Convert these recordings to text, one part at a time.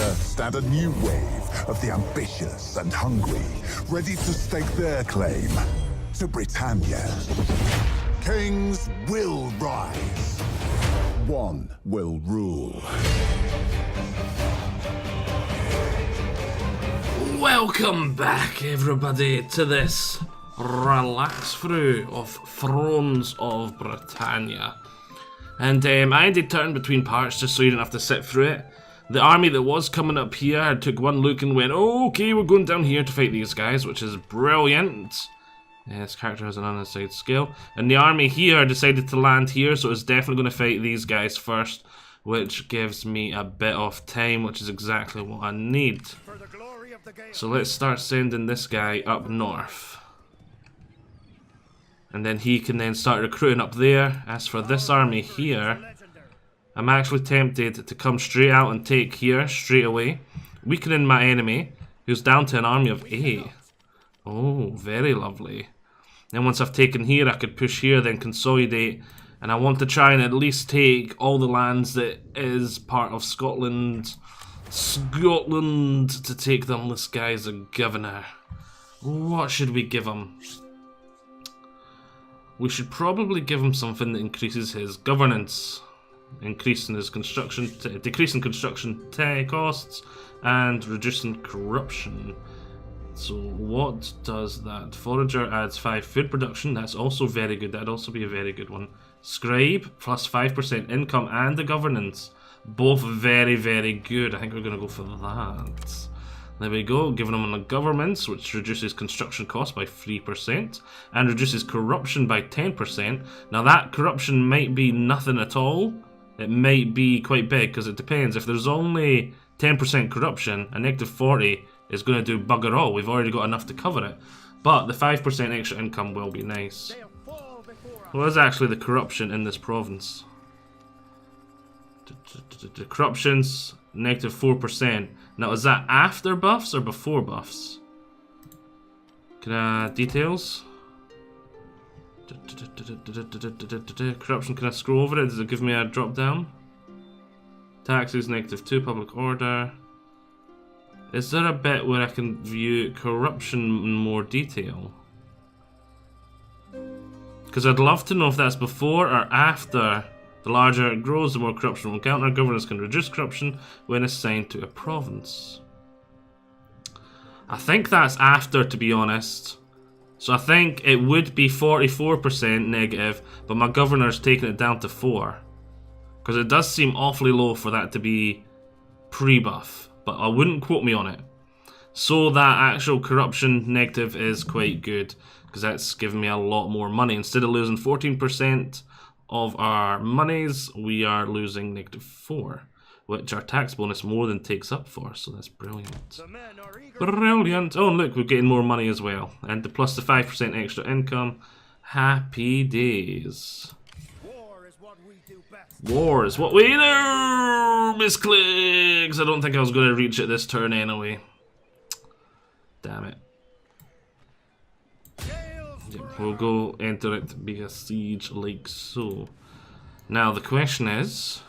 here stand a new wave of the ambitious and hungry, ready to stake their claim to Britannia. Kings will rise. One will rule. Welcome back, everybody, to this Relaxthough of Thrones of Britannia. And I did turn between parts just so you didn't have to sit through it. The army that was coming up here, I took one look and went, oh, okay, we're going down here to fight these guys, which is brilliant. This character has an unassigned skill. And the army here decided to land here, so it's definitely going to fight these guys first, which gives me a bit of time, which is exactly what I need. So let's start sending this guy up north. And then he can then start recruiting up there. As for this army here, I'm actually tempted to come straight out and take here straight away, weakening my enemy, who's down to an army of 8. Oh, very lovely. Then once I've taken here, I could push here, then consolidate. And I want to try and at least take all the lands that is part of Scotland. Scotland to take them. This guy's a governor. What should we give him? We should probably give him something that increases his governance, increasing his construction, decreasing construction costs, and reducing corruption. So what does that? Forager adds 5 food production. That's also very good. That'd also be a very good one. Scribe plus 5% income and the governance. Both very, very good. I think we're going to go for that. There we go, giving them a governments, which reduces construction costs by 3% and reduces corruption by 10%. Now that corruption might be nothing at all. It might be quite big because it depends. If there's only 10% corruption, a negative 40 is going to do bugger all. We've already got enough to cover it. But the 5% extra income will be nice. What is actually the corruption in this province? The corruption's negative 4%. Now, is that after buffs or before buffs? Can I details? Corruption, can I scroll over it? Does it give me a drop down? Taxes, negative 2, public order. Is there a bit where I can view corruption in more detail? Because I'd love to know if that's before or after. The larger it grows, the more corruption will counter. Governors can reduce corruption when assigned to a province. I think that's after, to be honest. So I think it would be 44% negative, but my governor's taking it down to 4. Because it does seem awfully low for that to be pre-buff, but I wouldn't quote me on it. So that actual corruption negative is quite good, because that's giving me a lot more money. Instead of losing 14% of our monies, we are losing negative 4, which our tax bonus more than takes up for, so that's brilliant. Brilliant! Oh, and look, we're getting more money as well. And plus the 5% extra income. Happy days. War is what we do best. War is what we do, misclicks! I don't think I was going to reach it this turn anyway. Damn it. We'll go enter it, be a siege like so. Now the question is,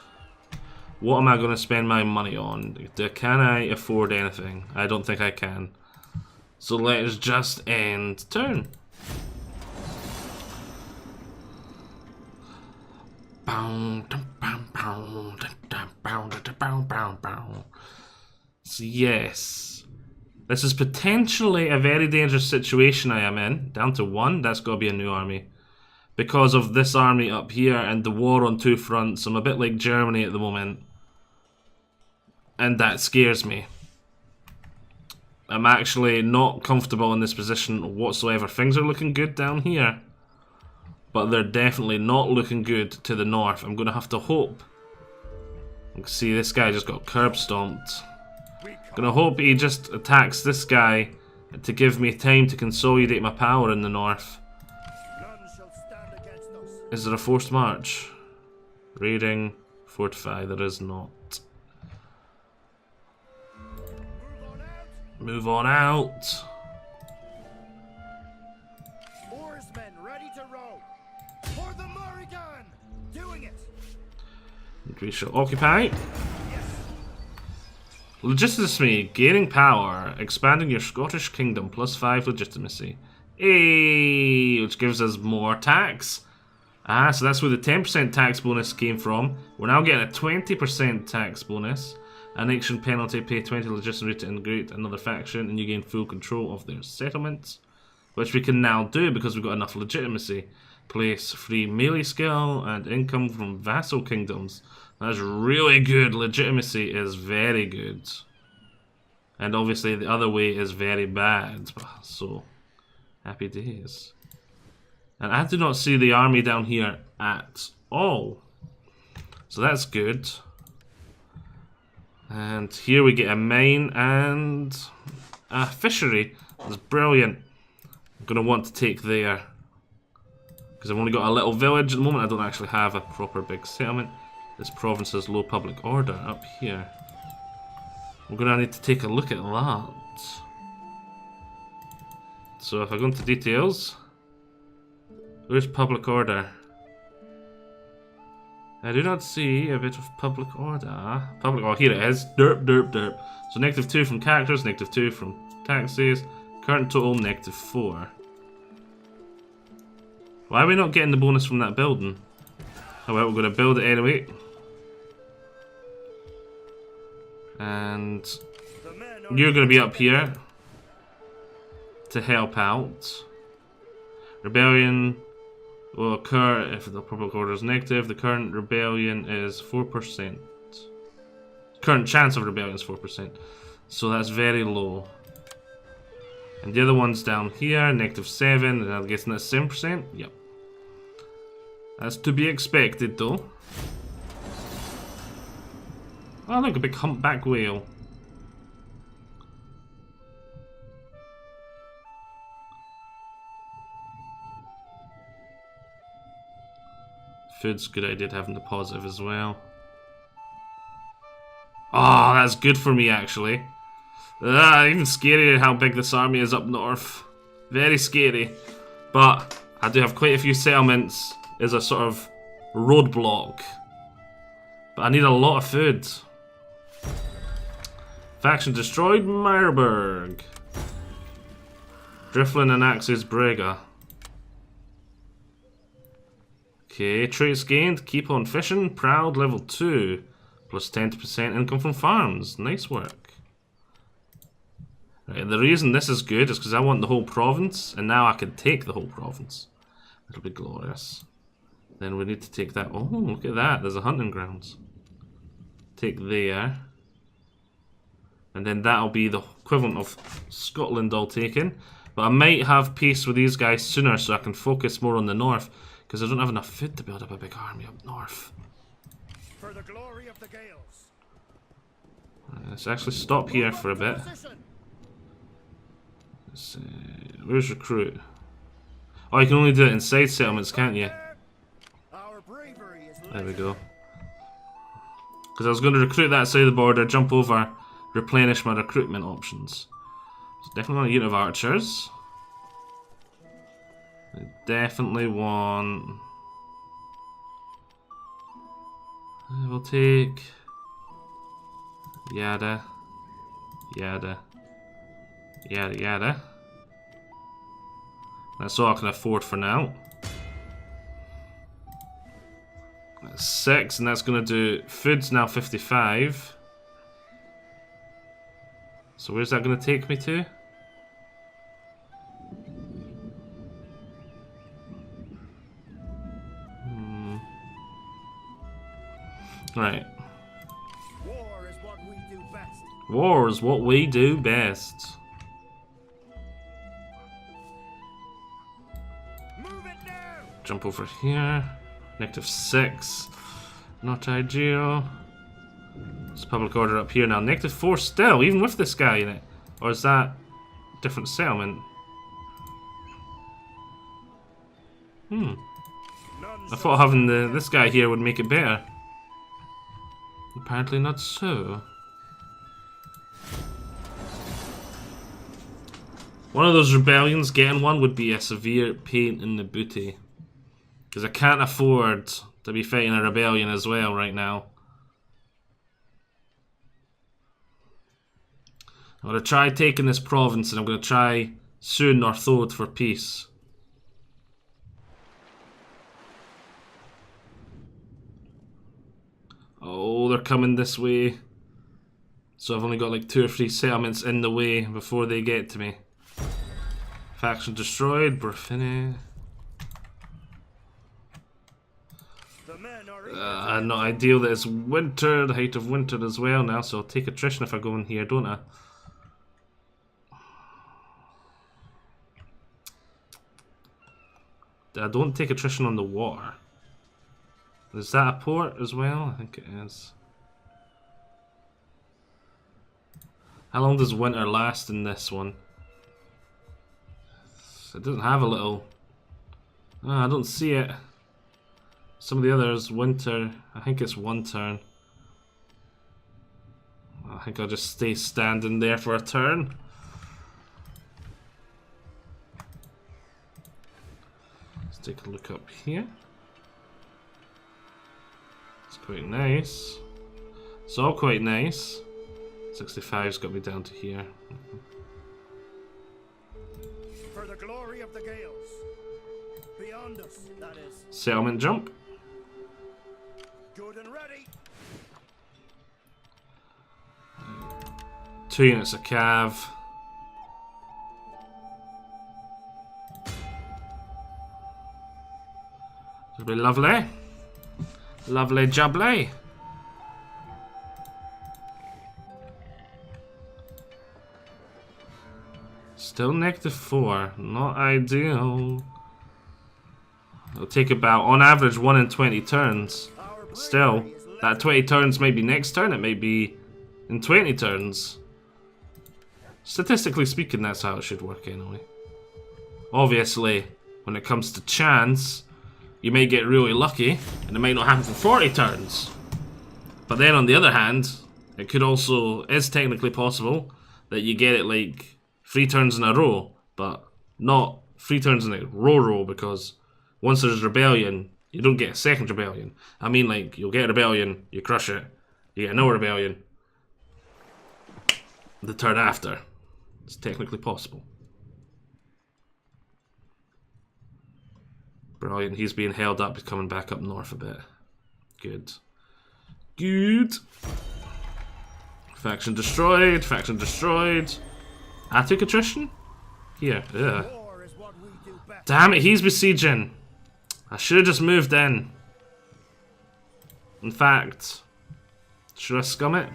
what am I going to spend my money on? Can I afford anything? I don't think I can. So let's just end turn. So yes. This is potentially a very dangerous situation I am in. Down to 1, that's got to be a new army. Because of this army up here and the war on 2 fronts, I'm a bit like Germany at the moment. And that scares me. I'm actually not comfortable in this position whatsoever. Things are looking good down here, but they're definitely not looking good to the north. I'm going to have to hope. You can see this guy just got curb stomped. Gonna hope he just attacks this guy to give me time to consolidate my power in the north. Is there a forced march? Raiding, fortify, there is not. Move on out. Oarsmen ready to row. For the Morrigan! Doing it. And we shall occupy. Legitimacy, gaining power, expanding your Scottish kingdom, +5 legitimacy. Hey, which gives us more tax. Ah, so that's where the 10% tax bonus came from. We're now getting a 20% tax bonus. Annexion penalty, pay 20 legitimacy to integrate another faction, and you gain full control of their settlements. Which we can now do because we've got enough legitimacy. Place free melee skill and income from vassal kingdoms. That's really good. Legitimacy is very good. And obviously the other way is very bad. So, happy days. And I do not see the army down here at all. So that's good. And here we get a mine and a fishery. That's brilliant. I'm going to want to take there. Because I've only got a little village at the moment. I don't actually have a proper big settlement. This province has low public order up here. We're going to need to take a look at that. So if I go into details, where's public order? I do not see a bit of public order. Oh, here it is. Derp, derp, derp. So -2 from characters, -2 from taxes. Current total, -4. Why are we not getting the bonus from that building? Oh well, we're going to build it anyway. And you're going to be up here to help out. Rebellion will occur if the public order is negative. The current rebellion is 4%. Current chance of rebellion is 4%. So that's very low. And the other one's down here, -7, and I'm guessing that's 7%? Yep. That's to be expected though. Oh look, a big humpback whale. Food's a good idea to have in the positive as well. Oh, that's good for me actually. Even scarier how big this army is up north. Very scary. But I do have quite a few settlements as a sort of roadblock. But I need a lot of food. Faction destroyed Meyerburg. Driflin and Axis Brega. Okay, traits gained, keep on fishing, proud level 2. Plus 10% income from farms. Nice work. Right, the reason this is good is because I want the whole province, and now I can take the whole province. It'll be glorious. Then we need to take that. Oh, look at that. There's a hunting grounds. Take there. And then that'll be the equivalent of Scotland all taken. But I might have peace with these guys sooner so I can focus more on the north. Because I don't have enough food to build up a big army up north. For the glory of the Gales. Let's actually stop here for a bit. Let's, where's recruit? Oh, you can only do it inside settlements, can't you? There we go. Because I was going to recruit that side of the border, jump over, replenish my recruitment options. So definitely want a unit of archers. I definitely want... We'll take... Yada. Yada. Yada yada. That's all I can afford for now. That's 6, and that's going to do... Food's now 55. So where's that going to take me to? Right. War is what we do best. War is what we do best. Move it now. Jump over here. -6. Not ideal. There's public order up here now. -4 still, even with this guy in it. Or is that different settlement? I thought having this guy here would make it better. Apparently not so. One of those rebellions, getting one would be a severe pain in the booty. Because I can't afford to be fighting a rebellion as well right now. I'm going to try taking this province, and I'm going to try suing Northoad for peace. Oh, they're coming this way. So I've only got like 2 or 3 settlements in the way before they get to me. Faction destroyed, Britannia. Not ideal that it's winter, the height of winter as well now, so I'll take attrition if I go in here, don't I? I don't take attrition on the water. Is that a port as well? I think it is. How long does winter last in this one? It doesn't have a little... I don't see it. Some of the others, winter, I think it's 1 turn. I think I'll just stay standing there for a turn. Let's take a look up here. It's quite nice. It's all quite nice. 65's got me down to here. For the glory of the Gales. Beyond us, that is. Settlement jump. Good and ready. 2 units of cav. It'll be lovely. Lovely jubbly. Still -4. Not ideal. It'll take about, on average, 1 in 20 turns. Still, that 20 turns may be next turn, it may be in 20 turns. Statistically speaking, that's how it should work anyway. Obviously, when it comes to chance, you may get really lucky, and it might not happen for 40 turns. But then on the other hand, it could also, is technically possible, that you get it like 3 turns in a row, but not 3 turns in a row, because once there's rebellion, you don't get a second rebellion. I mean, like, you'll get a rebellion, you crush it, you get another rebellion the turn after. It's technically possible. Brilliant, he's being held up, he's coming back up north a bit. Good. Good. Faction destroyed, faction destroyed. I took attrition? Here, ugh. War is what we do best. Damn it, he's besieging. I should have just moved in. In fact, should I scum it?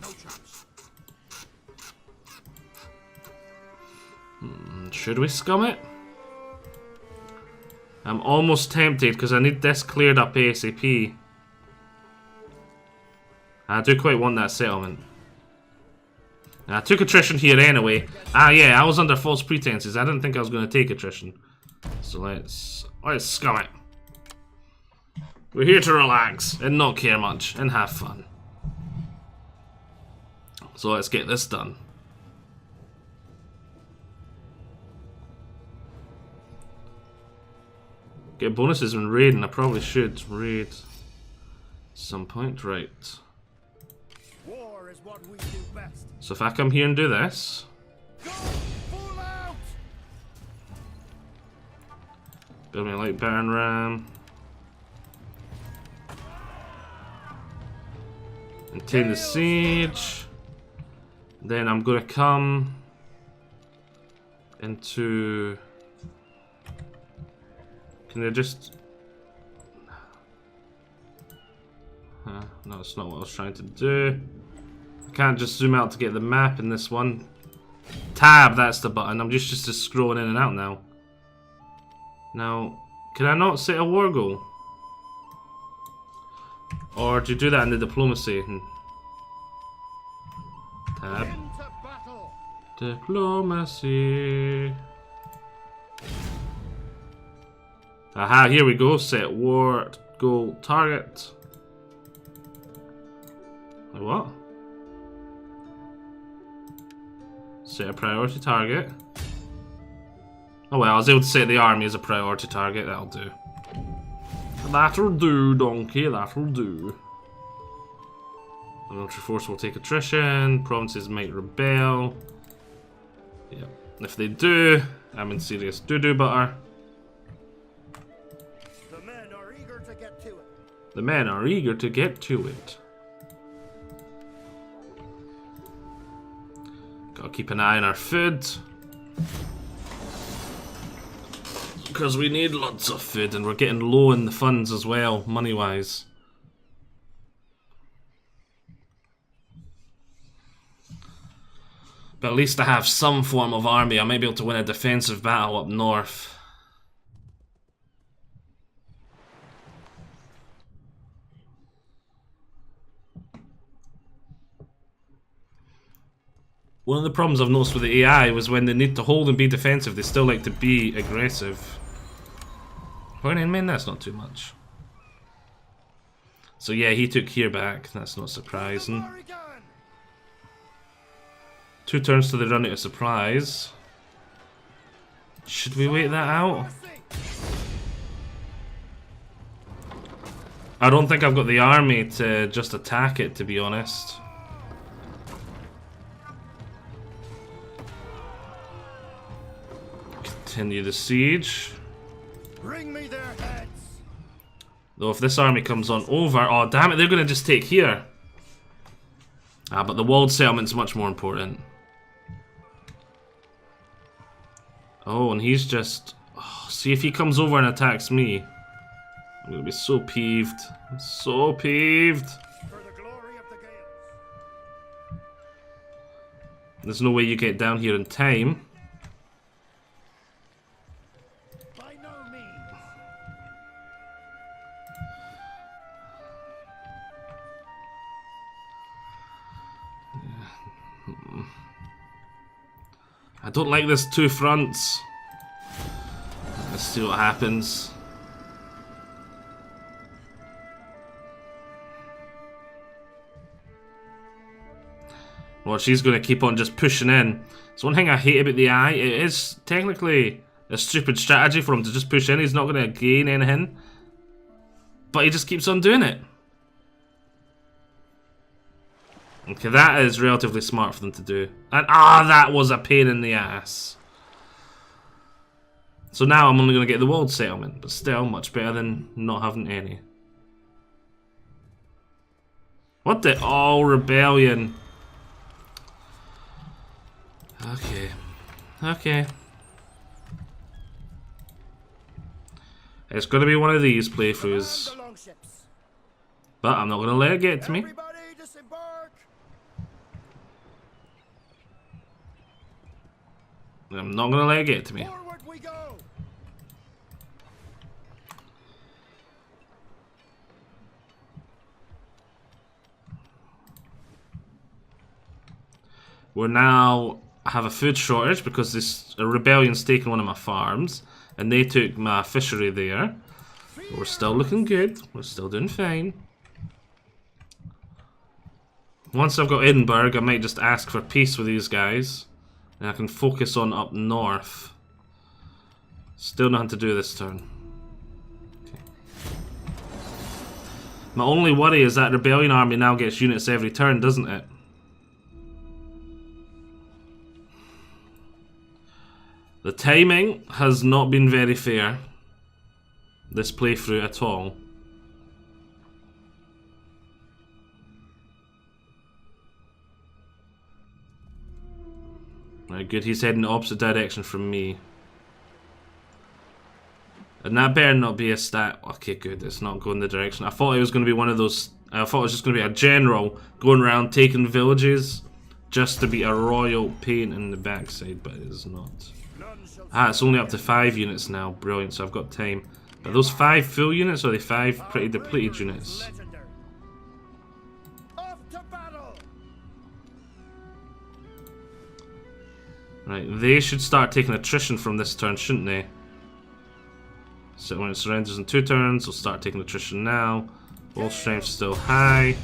No chance. Should we scum it? I'm almost tempted because I need this cleared up ASAP. I do quite want that settlement. I took attrition here anyway. Ah yeah, I was under false pretenses. I didn't think I was going to take attrition. So let's scum it. We're here to relax and not care much and have fun. So let's get this done. Get bonuses when raiding. I probably should raid some point, right? War is what we do best. So if I come here and do this, Go full out. build me a light baron ram, maintain the siege. Then I'm gonna come into. Can they just? No, it's not what I was trying to do. I can't just zoom out to get the map in this one. Tab, that's the button. I'm just scrolling in and out now. Now, can I not set a war goal? Or do you do that in the diplomacy? Tab. Into battle. Diplomacy. Aha, here we go. Set war goal target. Wait, what? Set a priority target. Oh well, I was able to set the army as a priority target. That'll do. That'll do, donkey. That'll do. The military force will take attrition. Provinces might rebel. Yeah. If they do, I'm in serious doo-doo butter. The men are eager to get to it. The men are eager to get to it. Gotta keep an eye on our food. Because we need lots of food and we're getting low in the funds as well, money-wise. But at least I have some form of army. I might be able to win a defensive battle up north. One of the problems I've noticed with the AI was when they need to hold and be defensive, they still like to be aggressive. Well, I mean, that's not too much. So yeah, he took here back. That's not surprising. 2 turns to the run out of supplies. Should we wait that out? I don't think I've got the army to just attack it, to be honest. Continue the siege. Bring me their heads. Though if this army comes on over, oh damn it, they're gonna just take here. Ah, but the walled settlement's much more important. Oh, and he's just... Oh, see if he comes over and attacks me. I'm gonna be so peeved. I'm so peeved. For the glory of the Gales. There's no way you get down here in time. By no means. I don't like this 2 fronts. Let's see what happens. Well, she's going to keep on just pushing in. So one thing I hate about the AI, it is technically a stupid strategy for him to just push in. He's not going to gain anything. But he just keeps on doing it. Okay, that is relatively smart for them to do. And that was a pain in the ass. So now I'm only going to get the walled settlement, but still much better than not having any. What the? Oh, rebellion. Okay. Okay. It's going to be one of these playthroughs. But I'm not going to let it get to me. I'm not gonna let it get to me. We're now have a food shortage because this rebellion's taken one of my farms and they took my fishery there. We're still looking good. We're still doing fine. Once I've got Edinburgh, I might just ask for peace with these guys. And I can focus on up north. Still nothing to do this turn. Okay. My only worry is that rebellion army now gets units every turn, doesn't it? The timing has not been very fair. This playthrough at all. Right, good, he's heading the opposite direction from me. And that better not be a stat. Okay, good, it's not going the direction. I thought it was going to be one of those... I thought it was just going to be a general going around taking villages just to be a royal pain in the backside, but it is not. It's only up to 5 units now. Brilliant, so I've got time. Are those 5 full units or are they 5 pretty depleted units? Right, they should start taking attrition from this turn, shouldn't they? So when it surrenders in 2 turns, they'll start taking attrition now. Ball strength still high.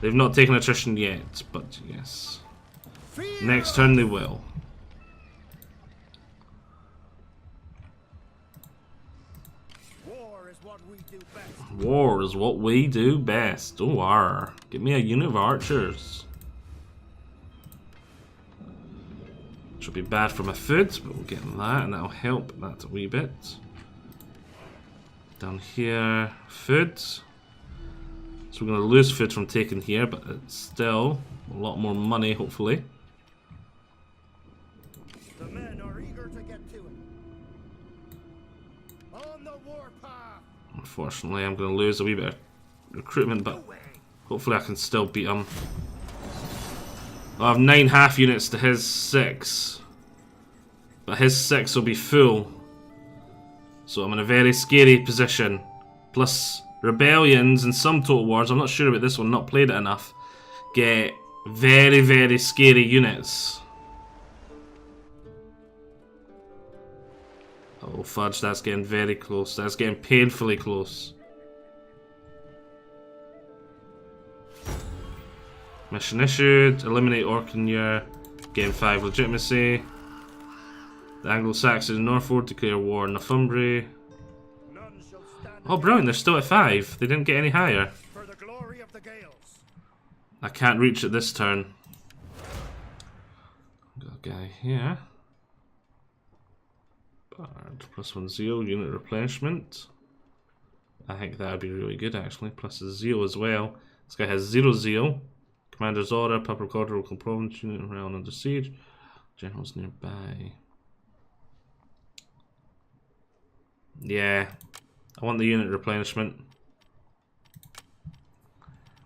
They've not taken attrition yet, but yes. Next turn they will. War is what we do best. War is what we do best. Oh, arr. Give me a unit of archers. Which will be bad for my food, but we'll get that, and that'll help that a wee bit. Down here, food. So we're going to lose food from taking here, but it's still a lot more money, hopefully. The men are eager to get to it. On the warpath. Unfortunately, I'm going to lose a wee bit of recruitment, but hopefully I can still beat him. I have 9 half units to his 6. But his 6 will be full. So I'm in a very scary position. Plus, rebellions and some total wars, I'm not sure about this one, not played it enough, get very, very scary units. Oh fudge, that's getting very close. That's getting painfully close. Mission issued. Eliminate Orkney. Gain 5 legitimacy. The Anglo-Saxons in Norfolk declare war on Northumbria. Oh brilliant, they're still at 5. They didn't get any higher. For the glory of the Gales. I can't reach it this turn. Got a guy here. Bard, +1 zeal, unit replenishment. I think that would be really good actually. Plus a zeal as well. This guy has 0 zeal. Commander's order, Purple Corridor, local province, unit around under siege. Generals nearby. Yeah, I want the unit replenishment.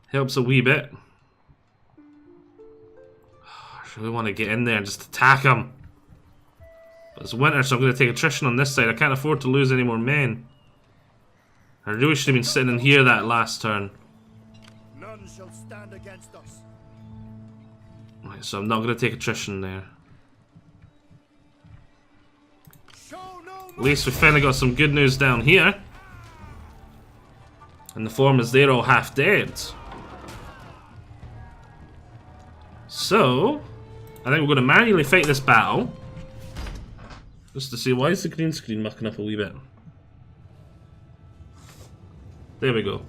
Helps a wee bit. I really want to get in there and just attack him. But it's winter, so I'm going to take attrition on this side. I can't afford to lose any more men. I really should have been sitting in here that last turn. None shall stand against us. Right, so I'm not going to take attrition there. At least we finally got some good news down here. And the form is they're all half dead. So, I think we're going to manually fight this battle. Just to see, why is the green screen mucking up a wee bit? There we go.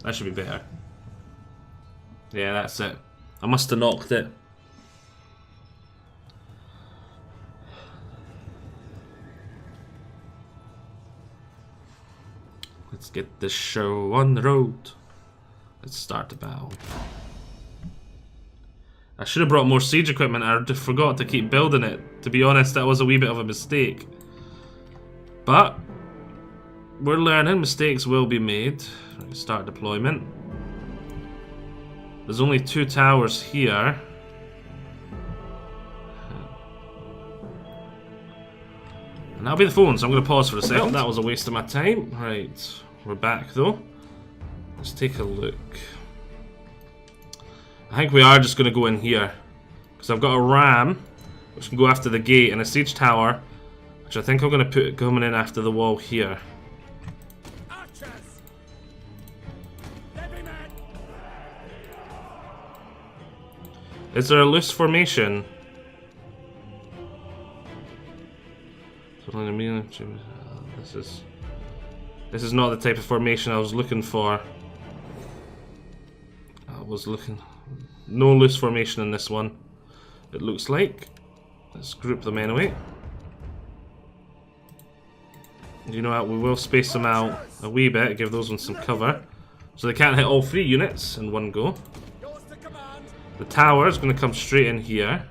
That should be better. Yeah, that's it. I must have knocked it. Let's get this show on the road. Let's start the battle. I should have brought more siege equipment. I just forgot to keep building it. To be honest, that was a wee bit of a mistake. But we're learning. Mistakes will be made. Start deployment. There's only 2 towers here. And that'll be the phone, so I'm going to pause for a second. That was a waste of my time. Right, we're back though. Let's take a look. I think we are just going to go in here. Because I've got a ram, which can go after the gate, and a siege tower, which I think I'm going to put coming in after the wall here. Is there a loose formation? This is not the type of formation I was looking for. No loose formation in this one, it looks like. Let's group them anyway. You know what, we will space them out a wee bit, give those ones some cover. So they can't hit all 3 units in one go. The tower is going to come straight in here.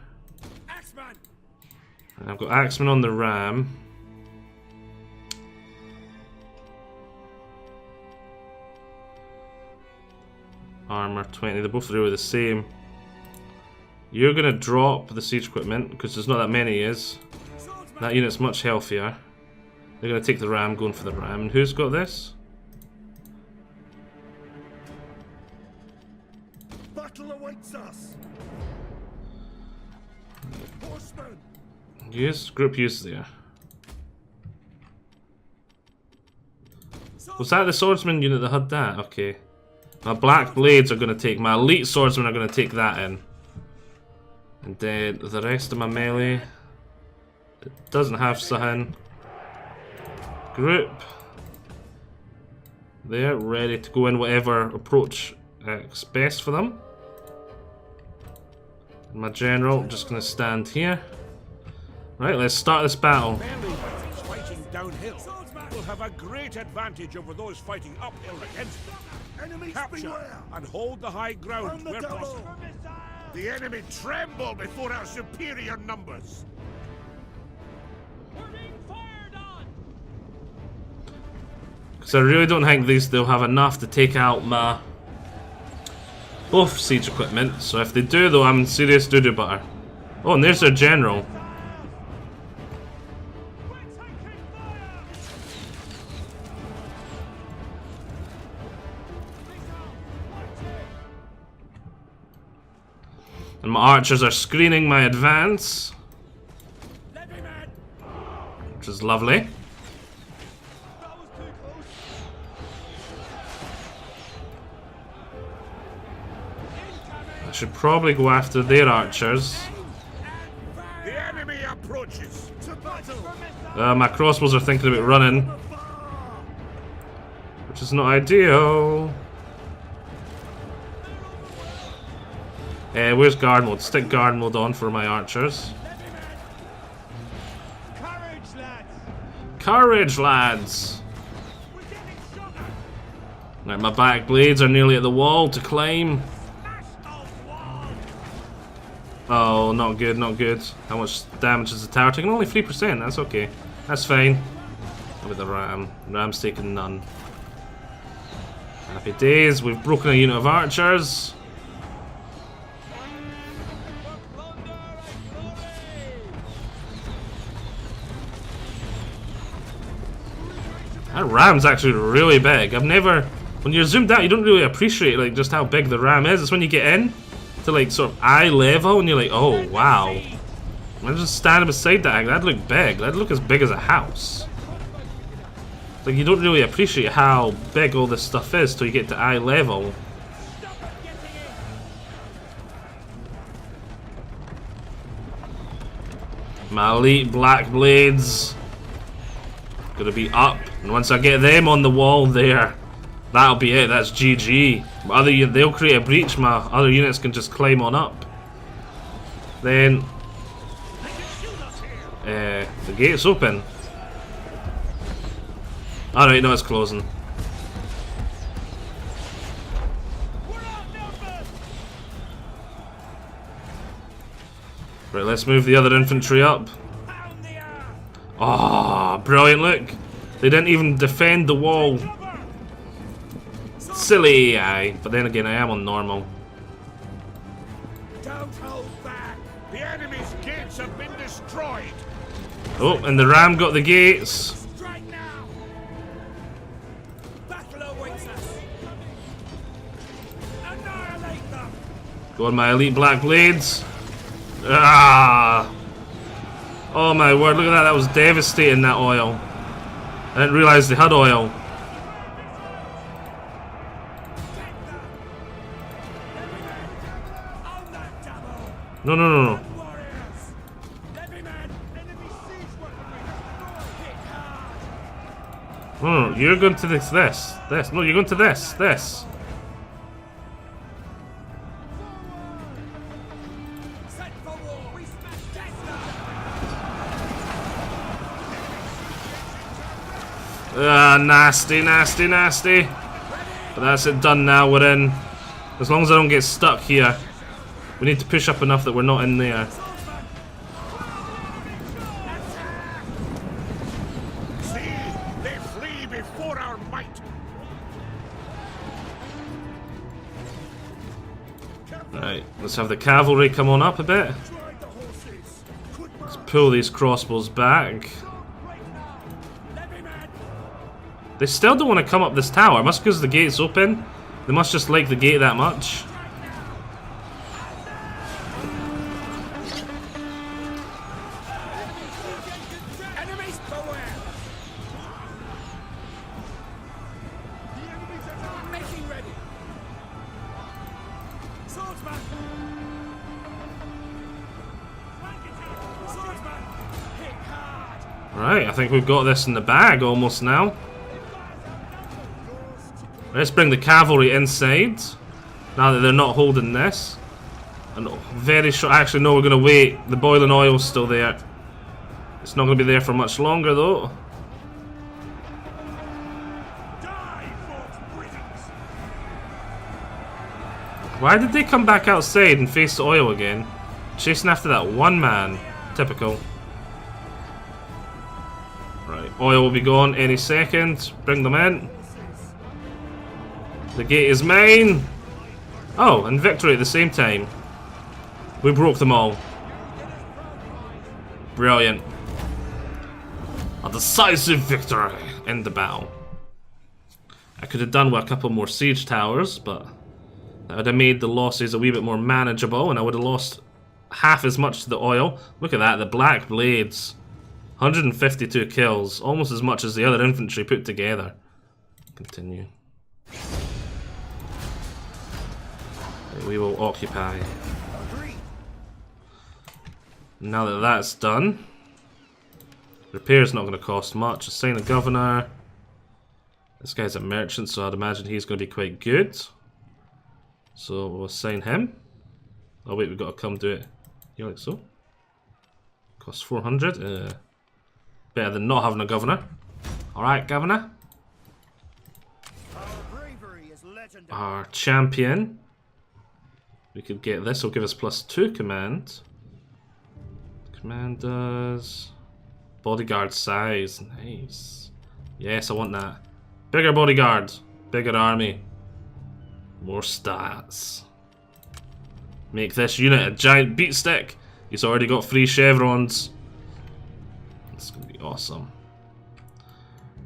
And I've got Axeman on the ram. Armor 20, they're both really the same. You're going to drop the siege equipment because there's not that many is. That unit's much healthier. They're going to take the ram, going for the ram. And who's got this? Battle awaits us. Horsemen. Use group use there. Was that the swordsman unit that had that? Okay. My black blades are going to take, my elite swordsmen are going to take that in. And then the rest of my melee, it doesn't have something. Group. They're ready to go in whatever approach is best for them. And my general just going to stand here. Right, let's start this battle. Barely fighting downhill will have a great advantage over those fighting uphill against them. Enemies capture and hold the high ground where possible. The enemy tremble before our superior numbers. We're being fired on. Because I really don't think they'll have enough to take out my both siege equipment. So if they do, though, I'm serious doo-doo butter. Oh, and there's their general. And my archers are screening my advance, which is lovely. I should probably go after their archers. The enemy approaches. My crossbows are thinking about running, which is not ideal. Where's guard mode? Stick guard mode on for my archers. Courage, lads. Courage, lads! Right, my back blades are nearly at the wall to climb. Oh, not good, not good. How much damage is the tower taking? Only 3%, that's okay. That's fine. How about the ram? Ram's taking none. Happy days, we've broken a unit of archers. That ram's actually really big. I've never... When you're zoomed out, you don't really appreciate like just how big the ram is. It's when you get in to like sort of eye level and you're like, oh wow. I'm just standing beside that. That'd look big. That'd look as big as a house. Like you don't really appreciate how big all this stuff is till you get to eye level. My elite black blades gonna be up, and once I get them on the wall there, that'll be it. That's GG. They'll create a breach. My other units can just climb on up. Then the gate's open. Alright, no, it's closing. Right, let's move the other infantry up. Oh, brilliant, look. They didn't even defend the wall. Silly, aye. But then again, I am on normal. Don't hold back. The enemy's gates have been destroyed. Oh, and the ram got the gates. Strike now. Battle awaits us. Annihilate them. Go on, my elite black blades. Ah! Oh my word, look at that. That was devastating, that oil. I didn't realize they had oil. No, no, no, no. No, no, you're going to this. No, you're going to this. Nasty, nasty, nasty. But that's it done now, we're in. As long as I don't get stuck here. We need to push up enough that we're not in there. See, they flee before our might. Right, let's have the cavalry come on up a bit. Let's pull these crossbows back. They still don't want to come up this tower. Must because the gate's open. They must just like the gate that much. Enemies beware. Making ready. Swordsman. Swordsman. Hit hard. Right, I think we've got this in the bag almost now. Let's bring the cavalry inside. Now that they're not holding this. And very short. Actually, no, we're going to wait. The boiling oil's still there. It's not going to be there for much longer, though. Why did they come back outside and face the oil again? Chasing after that one man. Typical. Right, oil will be gone any second. Bring them in. The gate is mine. Oh, and victory at the same time. We broke them all. Brilliant. A decisive victory in the battle. I could have done with a couple more siege towers, but that would have made the losses a wee bit more manageable, and I would have lost half as much to the oil. Look at that, the Black Blades. 152 kills, almost as much as the other infantry put together. Continue. We will occupy. Now that that's done, repair's not going to cost much. Assign a governor. This guy's a merchant, so I'd imagine he's going to be quite good. So we'll assign him. Oh wait, we've got to come do it here like so. Costs 400. Better than not having a governor. Alright, governor. Our champion. We could get this, will give us +2 command. Command does bodyguard size. Nice. Yes, I want that. Bigger bodyguard. Bigger army. More stats. Make this unit a giant beatstick. He's already got 3 chevrons. It's gonna be awesome.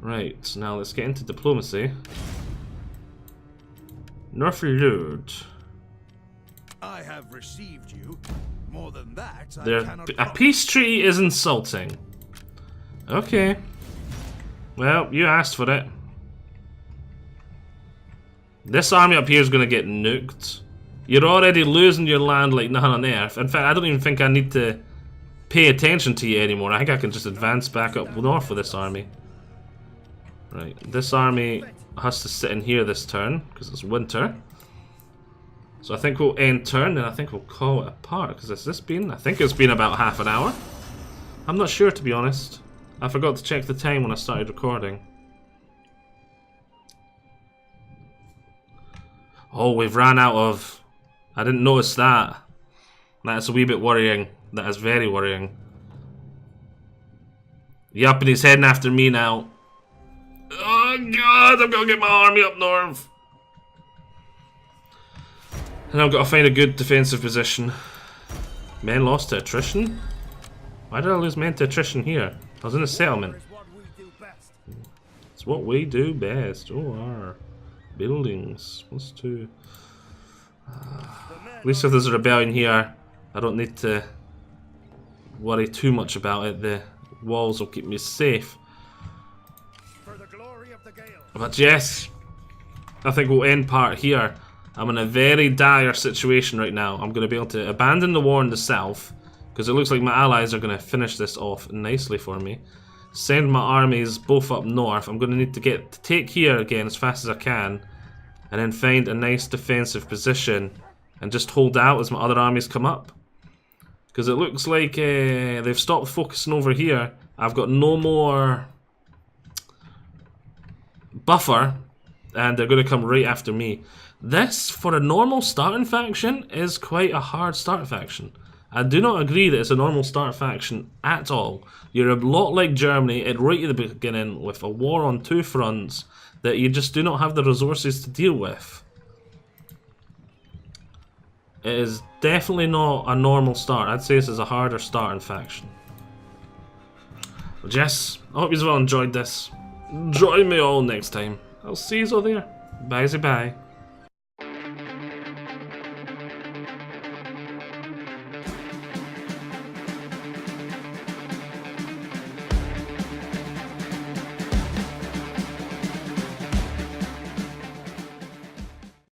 Right, now let's get into diplomacy. Northland. I have received you. More than that, A peace treaty is insulting. Okay. Well, you asked for it. This army up here is going to get nuked. You're already losing your land like nothing on earth. In fact, I don't even think I need to pay attention to you anymore. I think I can just advance back up north with this army. Right, this army has to sit in here this turn because it's winter. So I think we'll end turn and I think we'll call it apart. Because has this been? I think it's been about half an hour. I'm not sure, to be honest. I forgot to check the time when I started recording. Oh, we've ran out of... I didn't notice that. That's a wee bit worrying. That is very worrying. Yup, and he's heading after me now. Oh god, I'm gonna get my army up north. And I've got to find a good defensive position. Men lost to attrition? Why did I lose men to attrition here? I was in a settlement. It's what we do best. Oh, our buildings. +2. At least if there's a rebellion here, I don't need to worry too much about it. The walls will keep me safe. But yes, I think we'll end part here. I'm in a very dire situation right now. I'm going to be able to abandon the war in the south, because it looks like my allies are going to finish this off nicely for me. Send my armies both up north. I'm going to need to take here again as fast as I can, and then find a nice defensive position and just hold out as my other armies come up. Because it looks like they've stopped focusing over here. I've got no more buffer, and they're going to come right after me. This, for a normal starting faction, is quite a hard start faction. I do not agree that it's a normal start faction at all. You're a lot like Germany right at the beginning with a war on 2 fronts that you just do not have the resources to deal with. It is definitely not a normal start. I'd say this is a harder starting faction. But yes, I hope you've all enjoyed this. Join me all next time. I'll see you all there. Bye-bye.